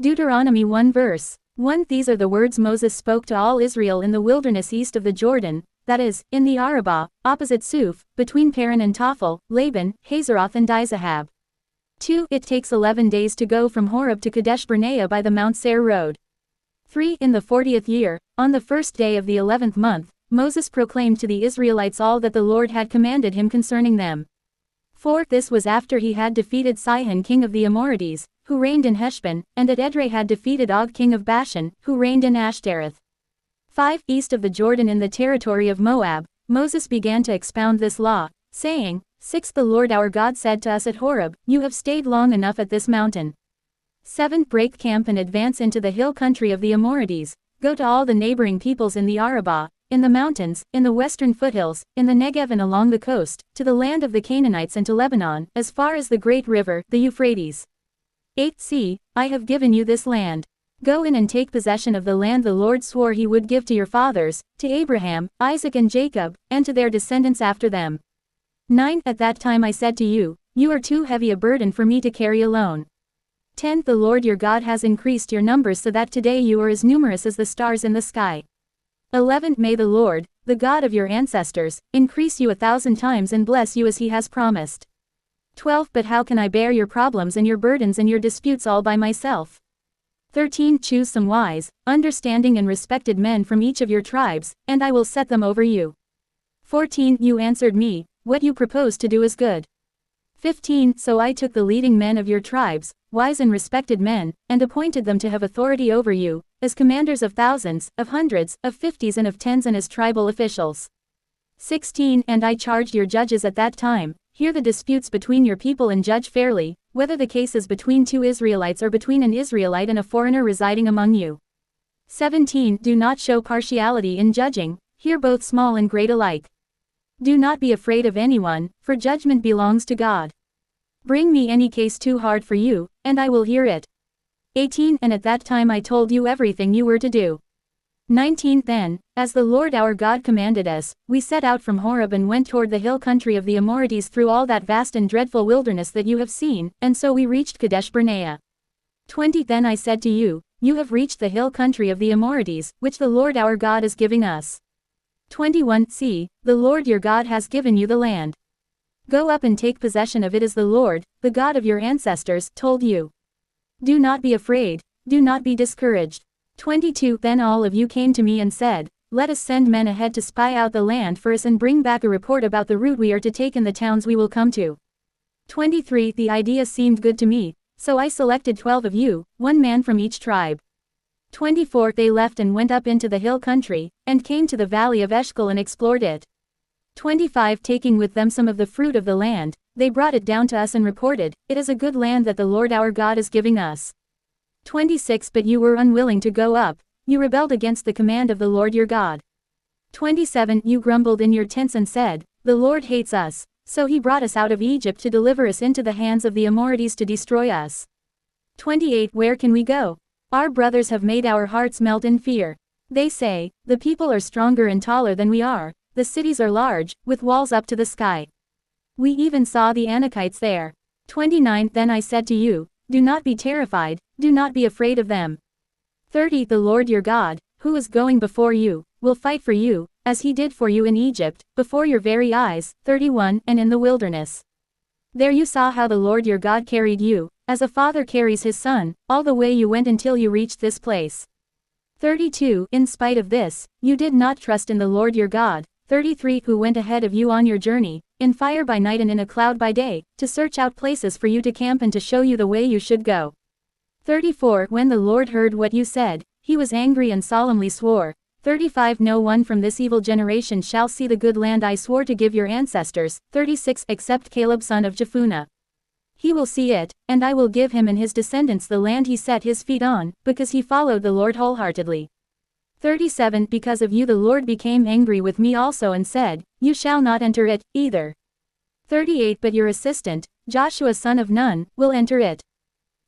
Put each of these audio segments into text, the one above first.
Deuteronomy 1 verse 1. These are the words Moses spoke to all Israel in the wilderness east of the Jordan, that is, in the Arabah, opposite Suf, between Paran and Tophel, Laban, Hazeroth and Dizahab. 2. It takes 11 days to go from Horeb to Kadesh Barnea by the Mount Seir road. 3. In the 40th year, on the first day of the 11th month, Moses proclaimed to the Israelites all that the Lord had commanded him concerning them. 4. This was after he had defeated Sihon king of the Amorites, who reigned in Heshbon, and at Edrei had defeated Og king of Bashan, who reigned in Ashtaroth. 5. East of the Jordan in the territory of Moab, Moses began to expound this law, saying, 6. The Lord our God said to us at Horeb, You have stayed long enough at this mountain. 7. Break camp and advance into the hill country of the Amorites, go to all the neighboring peoples in the Arabah, in the mountains, in the western foothills, in the Negev and along the coast, to the land of the Canaanites and to Lebanon, as far as the great river, the Euphrates. 8. See, I have given you this land. Go in and take possession of the land the Lord swore he would give to your fathers, to Abraham, Isaac and Jacob, and to their descendants after them. 9. At that time I said to you, You are too heavy a burden for me to carry alone. 10. The Lord your God has increased your numbers so that today you are as numerous as the stars in the sky. 11. May the Lord, the God of your ancestors, increase you 1,000 times and bless you as he has promised. 12. But how can I bear your problems and your burdens and your disputes all by myself? 13. Choose some wise, understanding and respected men from each of your tribes, and I will set them over you. 14. You answered me, What you propose to do is good. 15. So I took the leading men of your tribes, wise and respected men, and appointed them to have authority over you, as commanders of thousands, of hundreds, of fifties and of tens and as tribal officials. 16. And I charged your judges at that time, Hear the disputes between your people and judge fairly, whether the case is between two Israelites or between an Israelite and a foreigner residing among you. 17. Do not show partiality in judging, hear both small and great alike. Do not be afraid of anyone, for judgment belongs to God. Bring me any case too hard for you, and I will hear it. 18. And at that time I told you everything you were to do. 19. Then, as the Lord our God commanded us, we set out from Horeb and went toward the hill country of the Amorites through all that vast and dreadful wilderness that you have seen, and so we reached Kadesh Barnea. 20. Then I said to you, You have reached the hill country of the Amorites, which the Lord our God is giving us. 21. See, the Lord your God has given you the land. Go up and take possession of it as the Lord, the God of your ancestors, told you. Do not be afraid, do not be discouraged. 22. Then all of you came to me and said, Let us send men ahead to spy out the land for us and bring back a report about the route we are to take and the towns we will come to. 23. The idea seemed good to me, so I selected 12 of you, one man from each tribe. 24. They left and went up into the hill country, and came to the valley of Eshcol and explored it. 25. Taking with them some of the fruit of the land, they brought it down to us and reported, It is a good land that the Lord our God is giving us. 26. But you were unwilling to go up, you rebelled against the command of the Lord your God. 27. You grumbled in your tents and said, The Lord hates us, so he brought us out of Egypt to deliver us into the hands of the Amorites to destroy us. 28. Where can we go? Our brothers have made our hearts melt in fear. They say, The people are stronger and taller than we are, the cities are large, with walls up to the sky. We even saw the Anakites there. 29. Then I said to you, Do not be terrified, do not be afraid of them. 30. The Lord your God, who is going before you, will fight for you, as he did for you in Egypt, before your very eyes. 31. And in the wilderness. There you saw how the Lord your God carried you, as a father carries his son, all the way you went until you reached this place. 32. In spite of this, you did not trust in the Lord your God. 33. Who went ahead of you on your journey, in fire by night and in a cloud by day, to search out places for you to camp and to show you the way you should go. 34. When the Lord heard what you said, he was angry and solemnly swore. 35. No one from this evil generation shall see the good land I swore to give your ancestors. 36. Except Caleb son of Jephunneh. He will see it, and I will give him and his descendants the land he set his feet on, because he followed the Lord wholeheartedly. 37. Because of you the Lord became angry with me also and said, You shall not enter it, either. 38. But your assistant, Joshua son of Nun, will enter it.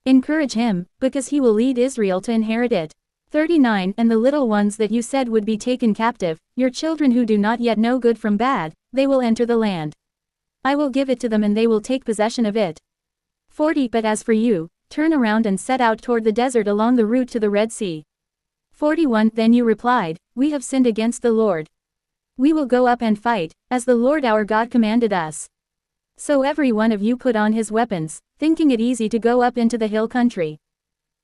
Encourage him, because he will lead Israel to inherit it. 39. And the little ones that you said would be taken captive, your children who do not yet know good from bad, they will enter the land. I will give it to them and they will take possession of it. 40. But as for you, turn around and set out toward the desert along the route to the Red Sea. 41 Then you replied, we have sinned against the Lord. We will go up and fight, as the Lord our God commanded us. So every one of you put on his weapons, thinking it easy to go up into the hill country.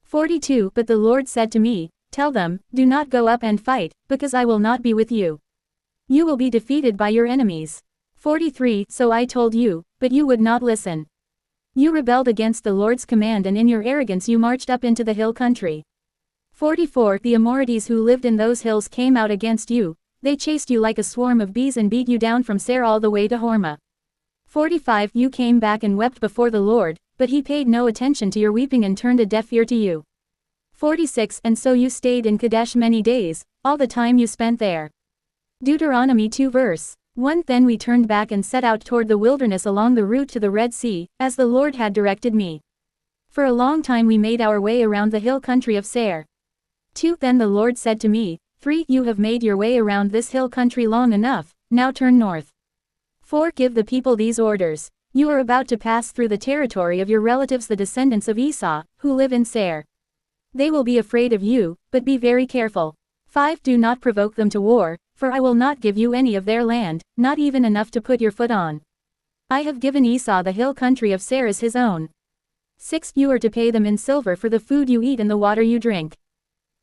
42 But the Lord said to me, tell them, do not go up and fight, because I will not be with you. You will be defeated by your enemies. 43 So I told you, but you would not listen. You rebelled against the Lord's command, and in your arrogance you marched up into the hill country. 44 The Amorites who lived in those hills came out against you, they chased you like a swarm of bees and beat you down from Seir all the way to Hormah. 45 You came back and wept before the Lord, but he paid no attention to your weeping and turned a deaf ear to you. 46 And so you stayed in Kadesh many days, all the time you spent there. Deuteronomy 2 verse 1 Then we turned back and set out toward the wilderness along the route to the Red Sea, as the Lord had directed me. For a long time we made our way around the hill country of Seir. 2 Then the Lord said to me, 3 You have made your way around this hill country long enough, now turn north. 4 Give the people these orders. You are about to pass through the territory of your relatives the descendants of Esau, who live in Seir. They will be afraid of you, but be very careful. 5 Do not provoke them to war, for I will not give you any of their land, not even enough to put your foot on. I have given Esau the hill country of Seir as his own. 6 You are to pay them in silver for the food you eat and the water you drink.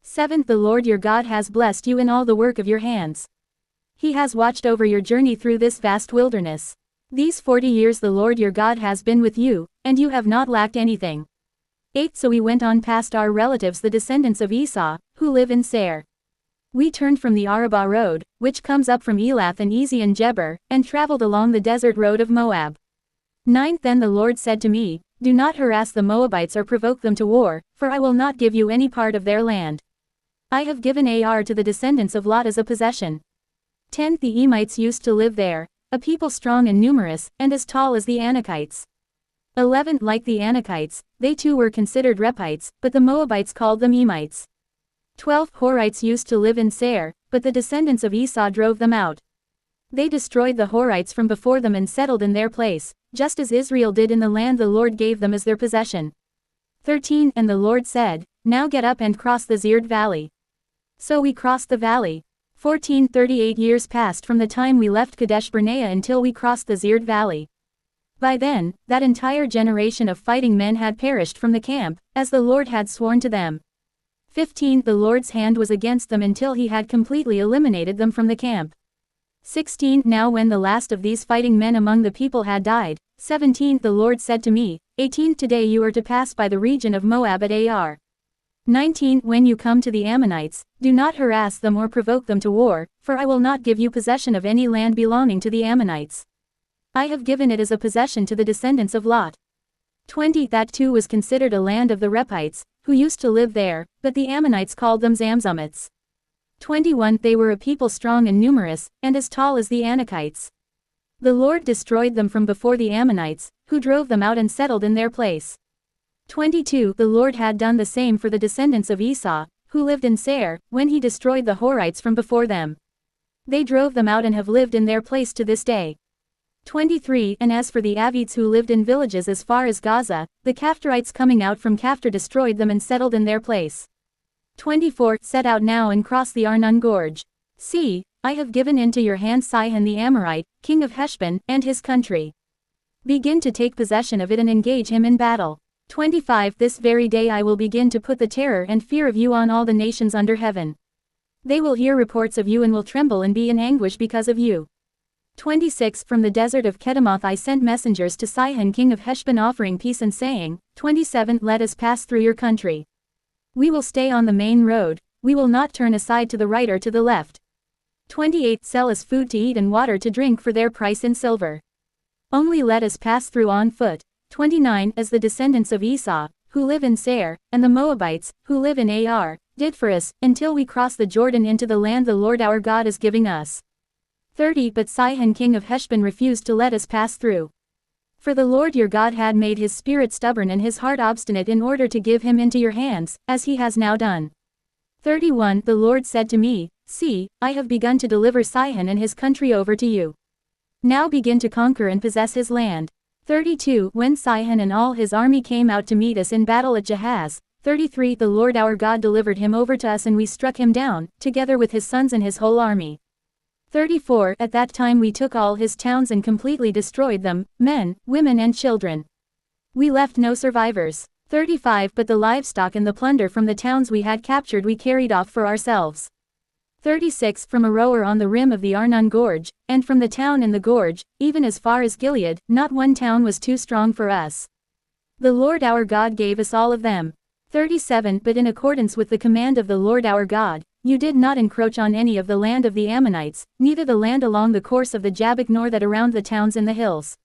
7 The Lord your God has blessed you in all the work of your hands. He has watched over your journey through this vast wilderness. These 40 years the Lord your God has been with you, and you have not lacked anything. 8 So we went on past our relatives the descendants of Esau, who live in Seir. We turned from the Arabah road, which comes up from Elath and Ezion-Geber, and traveled along the desert road of Moab. 9 Then the Lord said to me, do not harass the Moabites or provoke them to war, for I will not give you any part of their land. I have given Ar to the descendants of Lot as a possession. 10 The Emites used to live there, a people strong and numerous, and as tall as the Anakites. 11 Like the Anakites, they too were considered Rephites, but the Moabites called them Emites. 12 Horites used to live in Seir, but the descendants of Esau drove them out. They destroyed the Horites from before them and settled in their place, just as Israel did in the land the Lord gave them as their possession. 13 And the Lord said, now get up and cross the Zered Valley. So we crossed the valley. 14 38 years passed from the time we left Kadesh Barnea until we crossed the Zered Valley. By then, that entire generation of fighting men had perished from the camp, as the Lord had sworn to them. 15 The Lord's hand was against them until he had completely eliminated them from the camp. 16 Now when the last of these fighting men among the people had died, 17 The Lord said to me, 18 Today you are to pass by the region of Moab at Ar. 19 When you come to the Ammonites, do not harass them or provoke them to war, for I will not give you possession of any land belonging to the Ammonites. I have given it as a possession to the descendants of Lot. 20 That too was considered a land of the Rephites, who used to live there, but the Ammonites called them Zamzummites. 21 They were a people strong and numerous, and as tall as the Anakites. The Lord destroyed them from before the Ammonites, who drove them out and settled in their place. 22 The Lord had done the same for the descendants of Esau, who lived in Seir, when he destroyed the Horites from before them. They drove them out and have lived in their place to this day. 23 And as for the Avites who lived in villages as far as Gaza, the Caphtorites coming out from Caphtor destroyed them and settled in their place. 24 Set out now and cross the Arnon Gorge. See, I have given into your hand Sihon the Amorite, king of Heshbon, and his country. Begin to take possession of it and engage him in battle. 25 This very day I will begin to put the terror and fear of you on all the nations under heaven. They will hear reports of you and will tremble and be in anguish because of you. 26 From the desert of Kedemoth I sent messengers to Sihon king of Heshbon offering peace and saying, 27 Let us pass through your country. We will stay on the main road, we will not turn aside to the right or to the left. 28 Sell us food to eat and water to drink for their price in silver. Only let us pass through on foot. 29 As the descendants of Esau, who live in Seir, and the Moabites, who live in Ar, did for us, until we cross the Jordan into the land the Lord our God is giving us. 30 But Sihon king of Heshbon refused to let us pass through. For the Lord your God had made his spirit stubborn and his heart obstinate in order to give him into your hands, as he has now done. 31 The Lord said to me, See, I have begun to deliver Sihon and his country over to you. Now begin to conquer and possess his land. 32 When Sihon and all his army came out to meet us in battle at Jahaz, 33 The Lord our God delivered him over to us and we struck him down, together with his sons and his whole army. 34 At that time we took all his towns and completely destroyed them, men, women and children. We left no survivors. 35 But the livestock and the plunder from the towns we had captured we carried off for ourselves. 36 From Aroer on the rim of the Arnon Gorge, and from the town in the gorge, even as far as Gilead, not one town was too strong for us. The Lord our God gave us all of them. 37 But in accordance with the command of the Lord our God, you did not encroach on any of the land of the Ammonites, neither the land along the course of the Jabbok nor that around the towns in the hills.